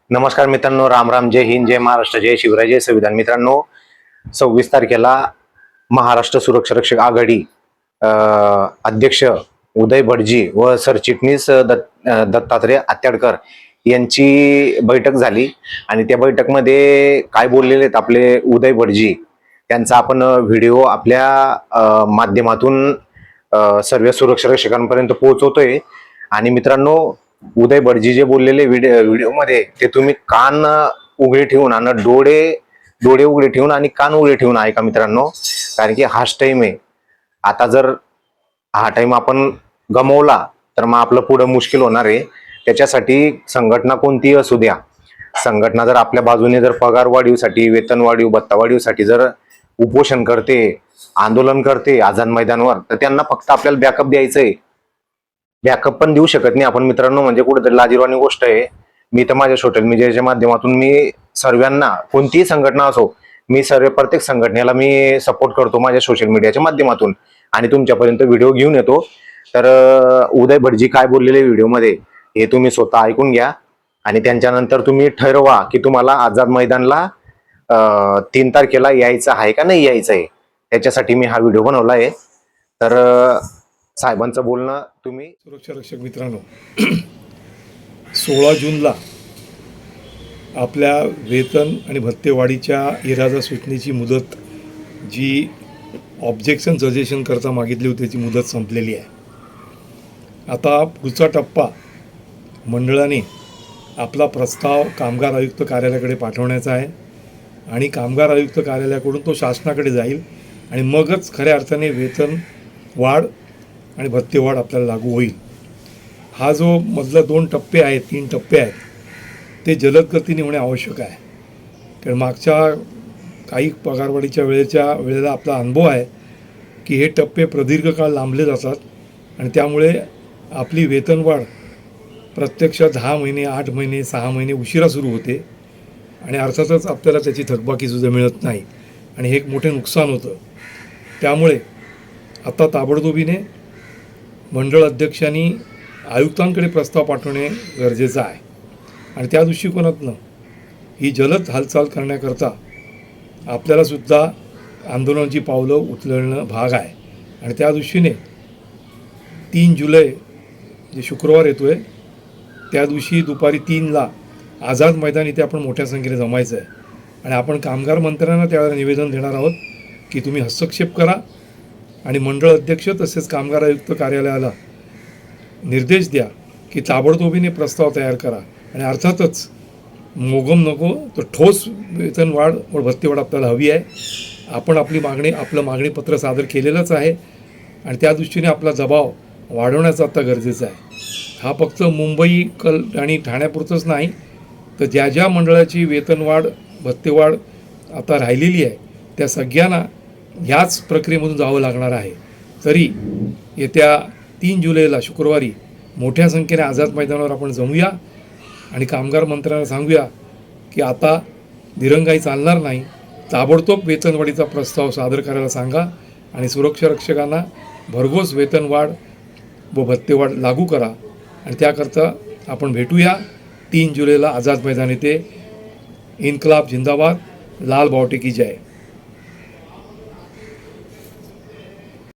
नमस्कार मित्रांनो, राम राम, जय हिंद, जय महाराष्ट्र, जय शिवराय, जय संविधान. मित्रांनो, 26 तारखेला महाराष्ट्र सुरक्षा रक्षक आघाडी अध्यक्ष उदय भटजी व सरचिटणीस दत्तात्रय आत्याडकर यांची बैठक झाली आणि त्या बैठकमध्ये काय बोललेले आहेत आपले उदय भटजी त्यांचा आपण व्हिडिओ आपल्या माध्यमातून सर्व सुरक्षा रक्षकांपर्यंत पोहोचवतोय. आणि मित्रांनो, उदय भटजी जे बोललेले व्हिडिओ मध्ये ते तुम्ही कान उघडे ठेवून आणि डोळे उघडे ठेवून आणि कान उघडे ठेवून ऐका मित्रांनो, कारण की हाच टाइम आहे. आता जर हा टाइम आपण गमावला तर मग आपलं पुढे मुश्किल होणार आहे. त्याच्यासाठी संघटना कोणतीही असू द्या, संघटना जर आपल्या बाजूने जर पगार वाढीसाठी, वेतन वाढीव, भत्ता वाढीवसाठी जर उपोषण करते, आंदोलन करते आझाद मैदानावर, तर त्यांना फक्त आपल्याला बॅकअप द्यायचंय. बॅकअप पण देऊ शकत नाही आपण मित्रांनो, म्हणजे कुठेतरी लाजिरवाणी गोष्ट आहे. मी तर माझ्या सोशल मीडियाच्या माध्यमातून मी सर्वांना, कोणतीही संघटना असो, मी प्रत्येक संघटनेला मी सपोर्ट करतो माझ्या सोशल मीडियाच्या माध्यमातून आणि तुमच्यापर्यंत व्हिडिओ घेऊन येतो. तर उदय भटजी काय बोललेले व्हिडिओमध्ये हे तुम्ही स्वतः ऐकून घ्या आणि त्यांच्यानंतर तुम्ही ठरवा की तुम्हाला आझाद मैदानला 3 तारखेला यायचं आहे का नाही यायचं आहे. त्याच्यासाठी मी हा व्हिडिओ बनवला आहे. तर साहेबांचं बोलणं तुम्ही. सुरक्षा रक्षक मित्रांनो, 16 जूनला आपल्या वेतन आणि भत्तेवाढीच्या इरादा सूचनेची मुदत, जी ऑब्जेक्शन सजेशन करता मागितली होती, त्याची मुदत संपलेली आहे. आता पुढचा टप्पा मंडळाने आपला प्रस्ताव कामगार आयुक्त कार्यालयाकडे पाठवण्याचा आहे आणि कामगार आयुक्त कार्यालयाकडून तो शासनाकडे जाईल आणि मगच खऱ्या अर्थाने वेतन वाढ आणि भत्तेवाढ आपल्याला लागू होईल. हा जो मधला 2 टप्पे आहेत, 3 टप्पे आहेत, ते जलद गतीने होणे आवश्यक आहे. कारण मागच्या काही पगारवाढीच्या वेळेला आपला अनुभव आहे की हे टप्पे प्रदीर्घ काळ लांबले जातात आणि त्यामुळे आपली वेतनवाढ प्रत्यक्षात 10 महिने, 8 महिने, 6 महिने उशिरा सुरू होते आणि अर्थातच आपल्याला त्याची थकबाकीसुद्धा मिळत नाही आणि हे एक मोठे नुकसान होतं. त्यामुळे आता ताबडतोबीने मंडळ अध्यक्षांनी आयुक्तांकडे प्रस्ताव पाठवणे गरजेचं आहे आणि त्या दृष्टिकोनातनं ही जलद हालचाल करण्याकरता आपल्यालासुद्धा आंदोलनाची पावलं उचलणं भाग आहे. आणि त्या दृष्टीने 3 जुलै जे शुक्रवार येतो आहे, त्या दिवशी दुपारी 3ला आझाद मैदान इथे आपण मोठ्या संख्येने जमायचं आहे आणि आपण कामगार मंत्र्यांना त्यावेळेला निवेदन देणार आहोत की तुम्ही हस्तक्षेप करा आणि मंडळ अध्यक्ष तसेच कामगार आयुक्त कार्यालयाला निर्देश द्या की ताबडतोबीने प्रस्ताव तयार करा आणि अर्थातच मोगम नको तर ठोस वेतनवाढ व भत्तेवाढ आपल्याला हवी आहे. आपण आपलं मागणीपत्र सादर केलेलंच आहे आणि त्या दृष्टीने आपला दबाव वाढवण्याचा आता गरजेचा आहे. हा फक्त मुंबई आणि ठाण्यापुरतंच नाही, तर ज्या ज्या मंडळाची वेतनवाढ भत्तेवाढ आता राहिलेली आहे त्या सगळ्यांना ह्याच प्रक्रियेमधून जावं लागणार आहे. तरी येत्या 3 जुलैला शुक्रवारी मोठ्या संख्येने आझाद मैदानावर आपण जमूया आणि कामगार मंत्र्यांना सांगूया की आता दिरंगाई चालणार नाही, ताबडतोब वेतनवाढीचा प्रस्ताव सादर करायला सांगा आणि सुरक्षा रक्षकांना भरघोस वेतनवाढ व भत्तेवाढ लागू करा. आणि त्याकरता आपण भेटूया 3 जुलैला आझाद मैदान येथे. इन्कलाब जिंदाबाद, लाल बावटे की जय.